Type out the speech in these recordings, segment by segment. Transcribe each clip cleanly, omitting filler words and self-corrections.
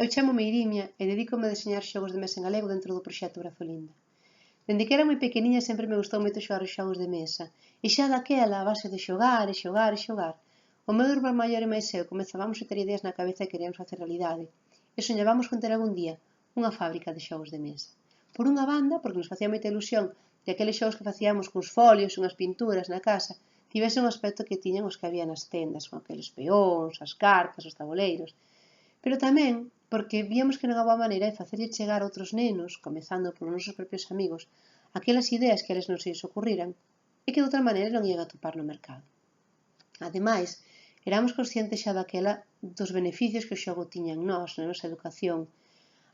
Eu chamo-me Irimia e dedícome a deseñar xogos de mesa en galego dentro do proxecto Grafolinda. Dende que era moi pequeniña sempre me gustou moito xogar os xogos de mesa, e xa daquela, a base de xogar e xogar e xogar, o meu irmán maior e máis eu comezábamos a ter ideas na cabeza e queríamos facer realidade, e soñábamos con ter algún día unha fábrica de xogos de mesa. Por unha banda, porque nos facía moita ilusión que aqueles xogos que facíamos cuns folios, unhas pinturas na casa, tivese un aspecto que tiñan os que había nas tendas, con aqueles peóns, as cartas, os tabuleiros, pero tamén porque víamos que non había boa maneira de facerlle chegar a outros nenos, comezando polos nosos propios amigos, aquelas ideas que a eles non se lles ocurriran e que de outra maneira non ian atopar no mercado. Ademais, éramos conscientes xa daquela dos beneficios que o xogo tiña en nós, na nosa educación,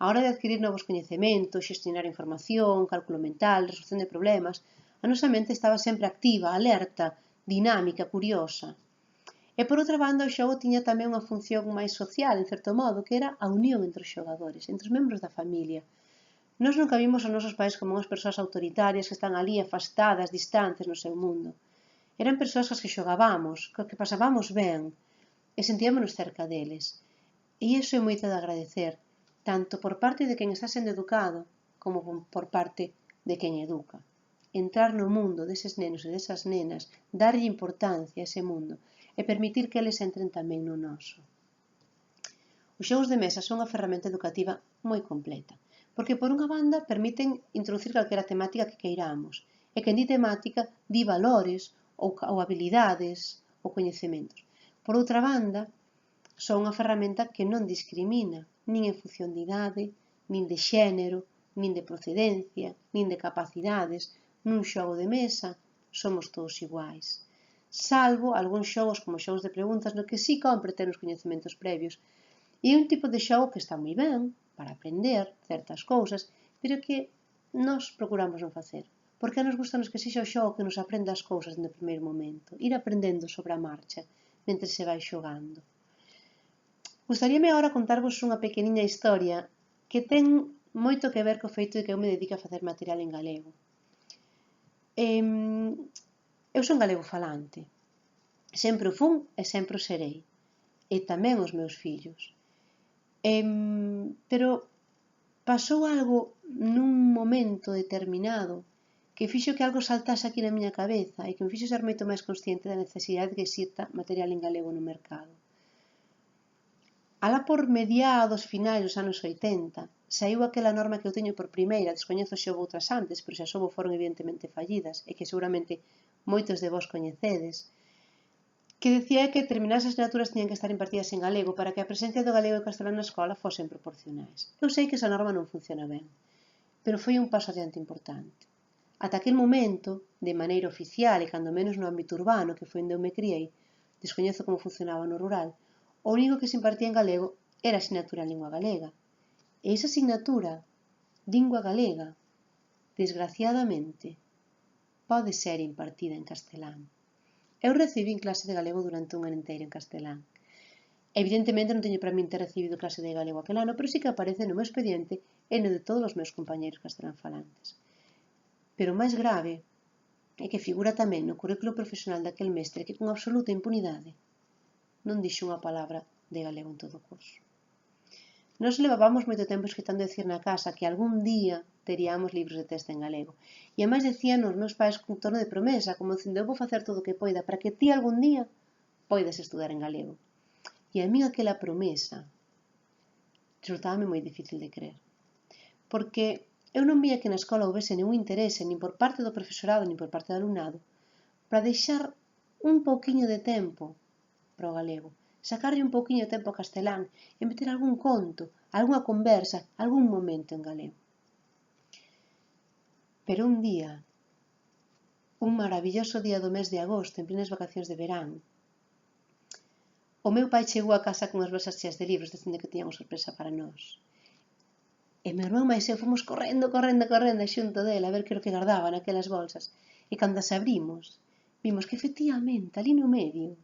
a hora de adquirir novos coñecementos, xestionar información, cálculo mental, resolución de problemas, a nosa mente estaba sempre activa, alerta, dinámica, curiosa. E por outra banda, o xogo tiña tamén unha función máis social, en certo modo, que era a unión entre os xogadores, entre os membros da familia. Nós nunca vimos os nosos pais como unhas persoas autoritarias que están ali afastadas, distantes no seu mundo. Eran persoas as que xogábamos, que pasábamos ben, e sentíamonos cerca deles. E iso é moito de agradecer, tanto por parte de quen está sendo educado, como por parte de quen educa. Entrar no mundo deses nenos e desas nenas, darlle importancia a ese mundo e permitir que eles entren tamén no noso. Os xogos de mesa son unha ferramenta educativa moi completa, porque por unha banda permiten introducir calquera temática que queiramos, e quen di temática di valores ou habilidades ou coñecementos. Por outra banda, son unha ferramenta que non discrimina, nin en función de idade, nin de xénero, nin de procedencia, nin de capacidades. Nun xogo de mesa somos todos iguais, salvo algúns xogos como xogos de preguntas no que sí compre ter os coñecementos previos. E é un tipo de xogo que está moi ben para aprender certas cousas, pero que nós procuramos non facer, porque a nos gusta que sexa o xogo que nos aprenda as cousas no primeiro momento, ir aprendendo sobre a marcha, mentre se vai xogando. Gustaríame agora contarvos unha pequeniña historia que ten moito que ver co feito de que eu me dedico a facer material en galego. Eu son galego falante, sempre o fun e sempre o serei, e tamén os meus fillos. Pero pasou algo nun momento determinado que fixo que algo saltase aquí na miña cabeza e que me fixo ser moito máis consciente da necesidade de que exista material en galego no mercado. Alá por mediados finais dos anos 80, saiu aquela norma que eu teño por primeira, descoñezo se houve outras antes, pero se as houve foron evidentemente fallidas e que seguramente moitos de vós coñecedes, que decía que determinadas asignaturas tiñan que estar impartidas en galego para que a presencia do galego e castelán na escola fosen proporcionais. Eu sei que esa norma non funciona ben, pero foi un paso adiante importante. Ata aquel momento, de maneira oficial e cando menos no ámbito urbano, que foi onde eu me criei, descoñezo como funcionaba no rural, o único que se impartía en galego era a asignatura en lingua galega. E esa asignatura, lingua galega, desgraciadamente, pode ser impartida en castelán. Eu recibín clase de galego durante un ano inteiro en castelán. Evidentemente non teño para min ter recibido clase de galego aquel ano, pero sí que aparece no meu expediente e no de todos os meus compañeros castelán falantes. Pero o máis grave é que figura tamén no currículo profesional daquel mestre que con absoluta impunidade non dixo unha palabra de galego en todo o curso. Nós levábamos moito tempo escritando decir na casa que algún día teríamos libros de texto en galego. E ademais decían os meus pais con tono de promesa, como dicindo, eu vou facer todo o que poida para que ti algún día poidas estudar en galego. E a min aquela promesa resultábame moi difícil de creer. Porque eu non vía que na escola houvese ningún interese, nin por parte do profesorado, nin por parte do alumnado, para deixar un pouquiño de tempo para o galego, sacarlle un pouquiño de tempo ao castelán e meter algún conto, algunha conversa, algún momento en galego. Pero un día, un maravilloso día do mes de agosto, en plenas vacacións de verán, o meu pai chegou a casa con as bolsas cheas de libros, dicindo que tiñamos sorpresa para nós. E meu irmán máis eu fomos correndo xunto dele a ver que era o que guardaba naquelas bolsas. E cando as abrimos, vimos que efectivamente, ali no medio,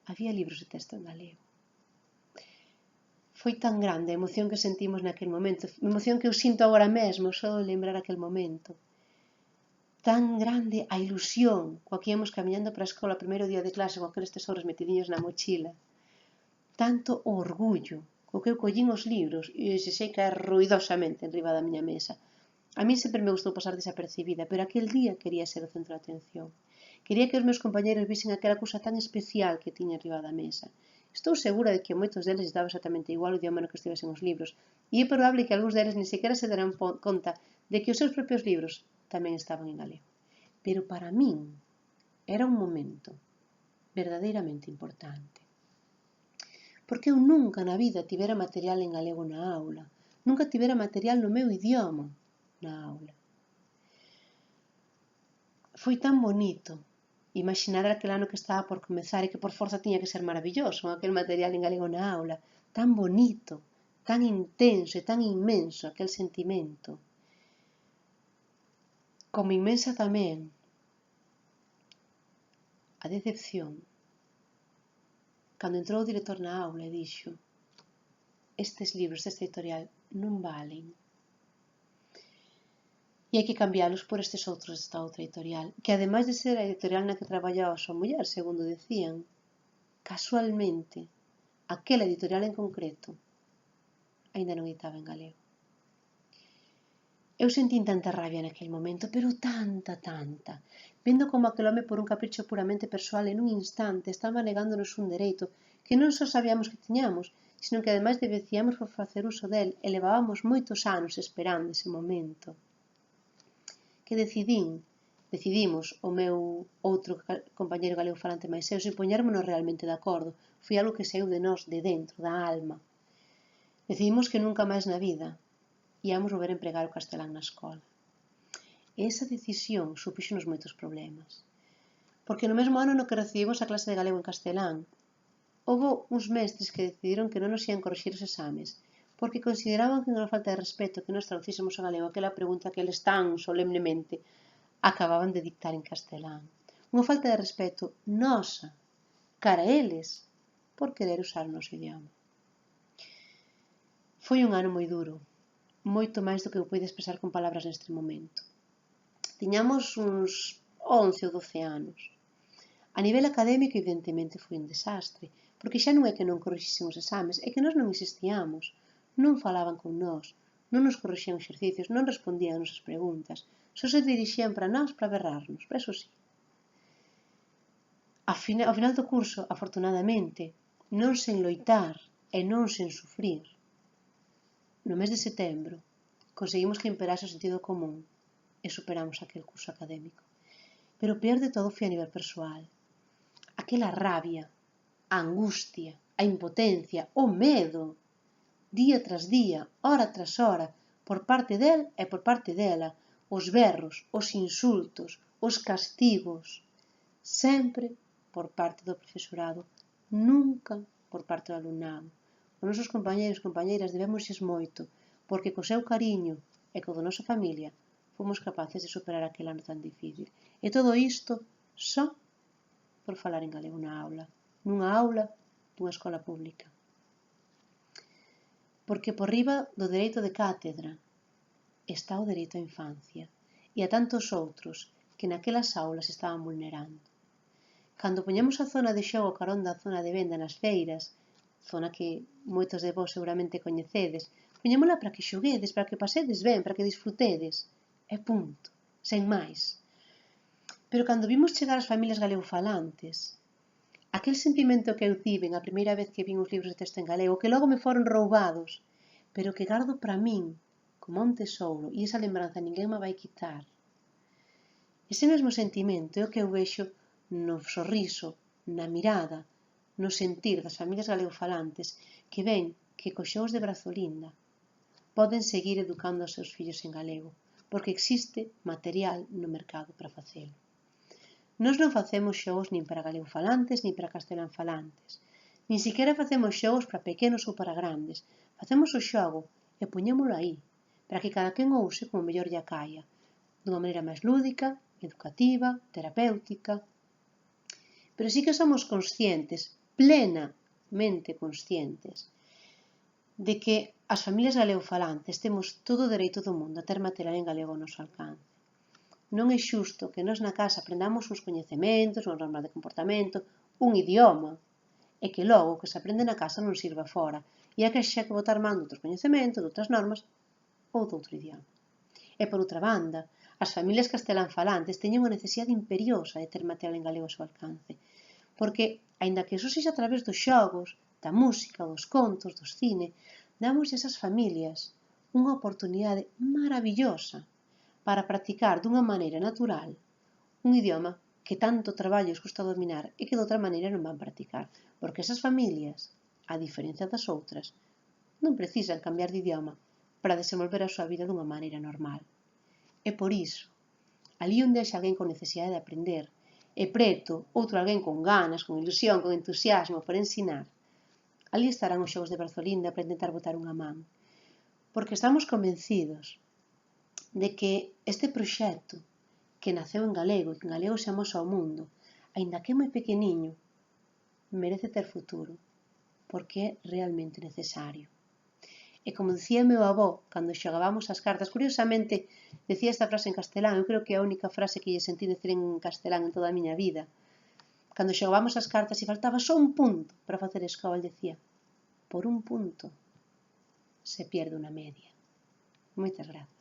había libros de texto en galego. Foi tan grande a emoción que sentimos naquel momento, emoción que eu sinto agora mesmo, só de lembrar aquel momento. Tan grande a ilusión coa que íamos camiñando para a escola o primeiro día de clase con aqueles tesouros metidiños na mochila. Tanto o orgullo co que eu collín os libros e se sei caer ruidosamente en riba da miña mesa. A mí sempre me gustou pasar desapercibida, pero aquel día quería ser o centro de atención. Quería que os meus compañeros visen aquela cousa tan especial que tiña riba da mesa. Estou segura de que a moitos deles daba exactamente igual o idioma no que estivesen os libros, e é probable que algúns deles ni sequera se deran conta de que os seus propios libros tamén estaban en galego. Pero para min era un momento verdadeiramente importante. Porque eu nunca na vida tivera material en galego na aula, nunca tivera material no meu idioma na aula. Foi tan bonito imaginar aquel ano que estaba por comezar e que por forza tiña que ser maravilloso, aquel material en galego na aula, tan bonito, tan intenso e tan inmenso aquel sentimento. Como inmensa tamén a decepción cando entrou o director na aula e dixo: estes libros desta editorial non valen. E hai que cambiálos por estes outros desta outra editorial, que ademais de ser a editorial na que traballaba a súa muller, segundo decían, casualmente, aquela editorial en concreto aínda non editaba en galego. Eu sentín tanta rabia naquele momento, pero tanta, vendo como aquel home por un capricho puramente persoal en un instante estaba negándonos un dereito que non só sabíamos que tiñamos, sino que ademais debecíamos por facer uso del e levábamos moitos anos esperando ese momento. Que decidimos, o meu outro compañeiro galego falante máis eu, se poñérmonos realmente de acordo. Foi algo que saiu de nós, de dentro, da alma. Decidimos que nunca máis na vida íamos volver a empregar o castelán na escola. E esa decisión supíxonos moitos problemas. Porque no mesmo ano no que recibimos a clase de galego en castelán, houve uns mestres que decidiron que non nos ian corrixir os exames, porque consideraban que era unha falta de respeto que nos traducísemos a galego aquela pregunta que eles tan solemnemente acababan de dictar en castelán. Unha falta de respeto nosa, cara a eles, por querer usar o noso idioma. Foi un ano moi duro, moito máis do que eu pude expresar con palabras neste momento. Tiñamos uns 11 ou 12 anos. A nivel académico, evidentemente, foi un desastre, porque xa non é que non corrixísemos exames, é que nós non existíamos. Non falaban con nós, non nos corrixían exercicios, non respondían as nosas preguntas, só se dirixían para nós para berrarnos, eso sí. Ao final do curso, afortunadamente, non sen loitar e non sen sufrir, no mes de setembro, conseguimos que imperase o sentido común e superamos aquel curso académico. Pero o peor de todo foi a nivel persoal. Aquela rabia, a angustia, a impotencia, o medo, día tras día, hora tras hora, por parte del e por parte dela, os berros, os insultos, os castigos, sempre por parte do profesorado, nunca por parte do alumnado. Os nosos compañeiros e compañeiras debémoslles moito, porque co seu cariño e co da nosa familia fomos capaces de superar aquel ano tan difícil. E todo isto só por falar en galego na aula, nunha aula dunha escola pública. Porque por riba do dereito de cátedra está o dereito á infancia e a tantos outros que naquelas aulas estaban vulnerando. Cando poñemos a zona de xogo carón da zona de venda nas feiras, zona que moitos de vós seguramente coñecedes, poñémola para que xoguedes, para que pasedes ben, para que disfrutedes. E punto, sen máis. Pero cando vimos chegar as familias galegofalantes, aquel sentimento que eu tiven a primeira vez que vin os libros de texto en galego, que logo me foron roubados, pero que gardo para min como un tesouro, e esa lembranza ninguén me vai quitar. Ese mesmo sentimento é o que eu vexo no sorriso, na mirada, no sentir das familias galegofalantes que ven que cos xogos de Brazolinda poden seguir educando os seus fillos en galego, porque existe material no mercado para facelo. Nós non facemos xogos nin para galegofalantes nin para castelanfalantes, nin siquiera facemos xogos para pequenos ou para grandes. Facemos o xogo e poñémolo aí, para que cada quen o use como mellor lle caia, dunha maneira máis lúdica, educativa, terapéutica. Pero sí que somos conscientes, plenamente conscientes, de que as familias galegofalantes temos todo o dereito do mundo a ter material en galego ao noso alcance. Non é xusto que nós na casa aprendamos uns coñecementos, unhas normas de comportamento, un idioma, e que logo o que se aprende na casa non sirva fora. e é que xa que botar man doutros coñecementos, doutras normas ou doutro idioma. E por outra banda, as familias castelán falantes teñen unha necesidade imperiosa de ter material en galego ao seu alcance, porque, aínda que eso sexa a través dos xogos, da música, dos contos, do cine, damos a esas familias unha oportunidade maravillosa para practicar dunha maneira natural un idioma que tanto traballo os custa dominar e que de outra maneira non van practicar, porque esas familias, a diferencia das outras, non precisan cambiar de idioma para desenvolver a súa vida dunha maneira normal. E por iso, ali onde haxa alguén con necesidade de aprender, e preto outro alguén con ganas, con ilusión, con entusiasmo por ensinar, ali estarán os xogos de Berzolinda para intentar botar unha man. Porque estamos convencidos de que este proxecto que naceu en galego e que en galego se amosa ao mundo, aínda que é moi pequeniño, merece ter futuro, porque é realmente necesario. E como dicía meu avó, cando xogábamos as cartas, curiosamente, decía esta frase en castelán, eu creo que é a única frase que lle sentí decir en castelán en toda a miña vida. Cando xogábamos as cartas e faltaba só un punto para facer escoba, ele decía, por un punto se pierde unha media. Moitas grazas.